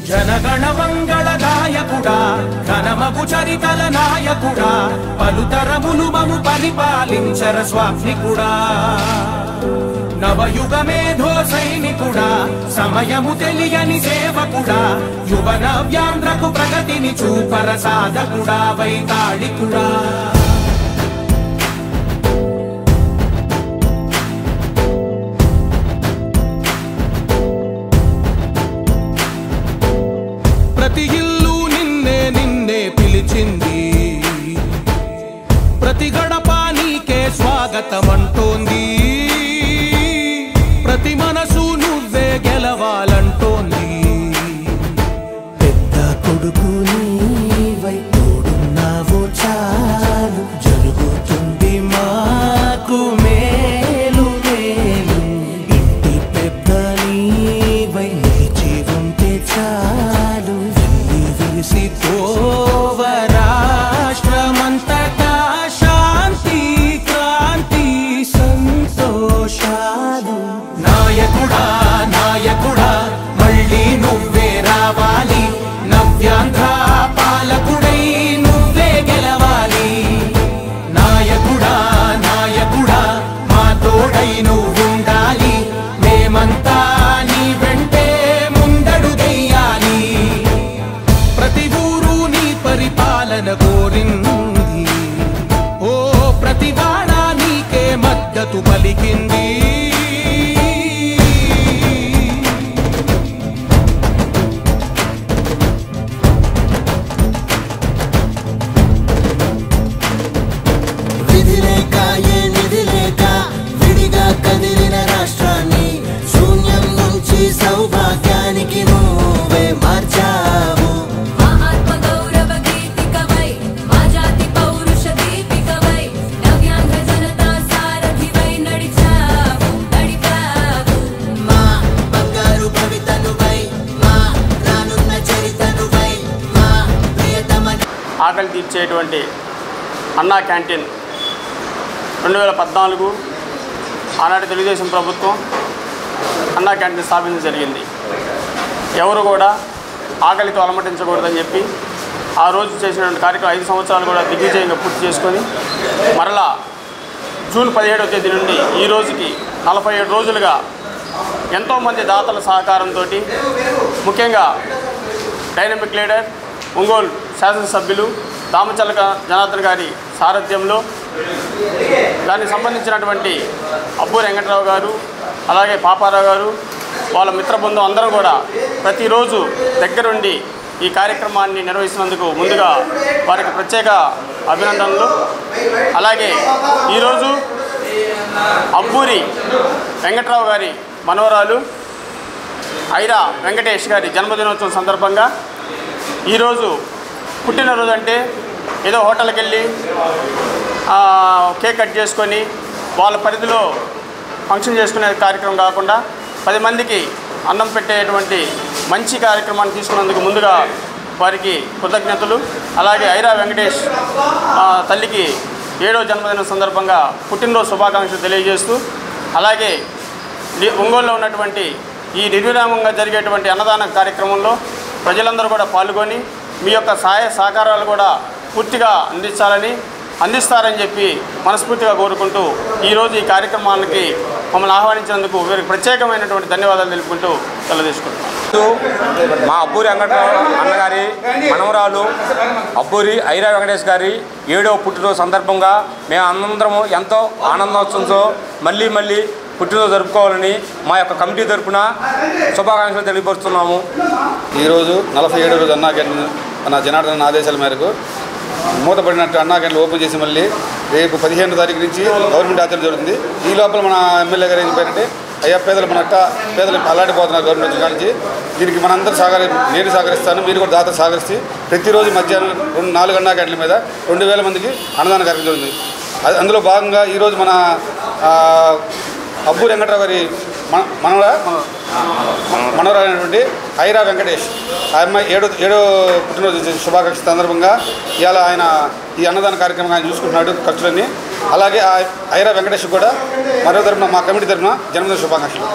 జనగణ మంగళ గాయకుడా ఘనమగు చరితల నాయకుడా పలుతరములు మము పరిపాలించర స్వామికుడా నవయుగ మేధో సైనికుడా సమయము తెలియని సేవకుడా యువ నవ్యాంధ్రకు ప్రగతిని చూపర సాధకుడా వైతాళికుడా ప్రతి ఇల్లు నిన్నే నిన్నే పిలిచింది ప్రతి గడప నీకే స్వాగతమంటోంది ప్రతి మనసు నువ్వే గెలవాలంటోంది పెద్ద కొడుకు నీవై తోడున్నావో చాలు జరుగుతుంది మాకు మేలు మేలు ఇంటి పెద్ద నీవై నిలిచి ఉంటే చాలు వెళ్ళి విసిపోవ రాష్ట్రమంతటా శాంతి క్రాంతి సంతోషాలు నాయకుడా నాయకుడా మళ్ళీ నువ్వే రావాలి నవ్యాంధ్ర పాలకుడై నువ్వే గెలవాలి నాయకుడా నాయకుడా మా తోడై నువ్వుండాలి మేమంతా నీ వెంటే ముందడుగెయ్యాలి ప్రతి ఊరు నీ పరిపాలన కోరింది ఓ ప్రతి వాడ నీకే మద్దతు పలికింది సౌభాగ్యానికి నువ్వే మార్చావు మా ఆత్మ గౌరవ గీతికవై మా జాతి పౌరుష దీపికవై నవ్యాంధ్ర జనతా సారథివై నడిచావు మా బంగారు భవితనువై మా రానున్న చరితనువై మా ప్రియతమ ఆకలి తీర్చేటువంటి అన్నా క్యాంటీన్ 2014 ఆనాటి తెలుగుదేశం ప్రభుత్వం అన్నా క్యాంటీన్ స్థాపించడం జరిగింది. ఎవరు కూడా ఆకలితో అలమటించకూడదని చెప్పి ఆ రోజు చేసినటువంటి కార్యక్రమం 5 సంవత్సరాలు కూడా దిగ్విజయంగా పూర్తి చేసుకొని మరలా జూన్ 17వ తేదీ నుండి ఈ రోజుకి 47 రోజులుగా ఎంతోమంది దాతల సహకారంతో ముఖ్యంగా డైనమిక్ లీడర్ ఒంగోలు శాసనసభ్యులు దామచలక జనార్దన్ గారి సారథ్యంలో దానికి సంబంధించినటువంటి అబ్బూరి వెంకటరావు గారు అలాగే పాపారావు గారు వాళ్ళ మిత్రబృందం అందరూ కూడా ప్రతిరోజు దగ్గరుండి ఈ కార్యక్రమాన్ని నిర్వహిస్తున్నందుకు ముందుగా వారికి ప్రత్యేక అభినందనలు. అలాగే ఈరోజు అబ్బూరి వెంకటరావు గారి మనవరాలు ఐరా వెంకటేష్ గారి జన్మదినోత్సవం సందర్భంగా ఈరోజు పుట్టినరోజు అంటే ఏదో హోటల్కి వెళ్ళి కేక్ కట్ చేసుకొని వాళ్ళ పరిధిలో ఫంక్షన్ చేసుకునే కార్యక్రమం కాకుండా 10 మందికి అన్నం పెట్టేటువంటి మంచి కార్యక్రమాన్ని తీసుకున్నందుకు ముందుగా వారికి కృతజ్ఞతలు. అలాగే ఐరా వెంకటేష్ తల్లికి 7వ జన్మదినం సందర్భంగా పుట్టినరోజు శుభాకాంక్షలు తెలియజేస్తూ అలాగే ఒంగోలులో ఉన్నటువంటి ఈ నిర్విరామంగా జరిగేటువంటి అన్నదాన కార్యక్రమంలో ప్రజలందరూ కూడా పాల్గొని మీ యొక్క సహాయ సహకారాలు కూడా పూర్తిగా అందిస్తారని చెప్పి మనస్ఫూర్తిగా కోరుకుంటూ ఈరోజు ఈ కార్యక్రమానికి మమ్మల్ని ఆహ్వానించినందుకు వీరికి ప్రత్యేకమైనటువంటి ధన్యవాదాలు తెలుపుకుంటూ తెలియజేసుకుంటున్నాను. మా అబ్బూరి వెంకటరావు అన్నగారి మనవరాలు అబ్బూరి ఐరా వెంకటేష్ గారి 7వ పుట్టినరోజు సందర్భంగా మేము అందరము ఎంతో ఆనందోత్సవంతో మళ్ళీ పుట్టినరోజు జరుపుకోవాలని మా యొక్క కమిటీ తరఫున శుభాకాంక్షలు తెలియపరుస్తున్నాము. ఈరోజు 47వ రోజు అన్నా క్యాంటీన్ మన జనార్దన్ ఆదేశాల మేరకు మూతపడినట్టు అన్నా క్యాంటీన్ ఓపెన్ చేసి మళ్ళీ రేపు 15వ తారీఖు నుంచి గవర్నమెంట్ ఆచరణ జరుగుతుంది. ఈ లోపల మన ఎమ్మెల్యే గారు ఏం చెప్పారంటే అయ్యా పేదలు పేదలు అల్లాడిపోతున్నారు గవర్నమెంట్ నుంచి, దీనికి మనందరూ నేను సహకరిస్తాను, మీరు కూడా దాతలు సహకరిస్తే ప్రతిరోజు మధ్యాహ్నం 4 అన్నా క్యాంటీన్ల మీద 2000 మందికి అన్నదాన కార్యక్రమం జరుగుతుంది. అందులో భాగంగా ఈరోజు మన అబ్బూరి వెంకటరావు గారి మనవరైనటువంటి ఐరా వెంకటేష్ ఆ అమ్మాయి 7వ పుట్టినరోజు శుభాకాంక్ష సందర్భంగా ఇవాళ ఆయన ఈ అన్నదాన కార్యక్రమం ఆయన చూసుకుంటున్నాడు ఖర్చులన్నీ. అలాగే ఐరా వెంకటేష్ కూడా మరో తరఫున మా కమిటీ తరఫున జన్మదిన శుభాకాంక్షలు.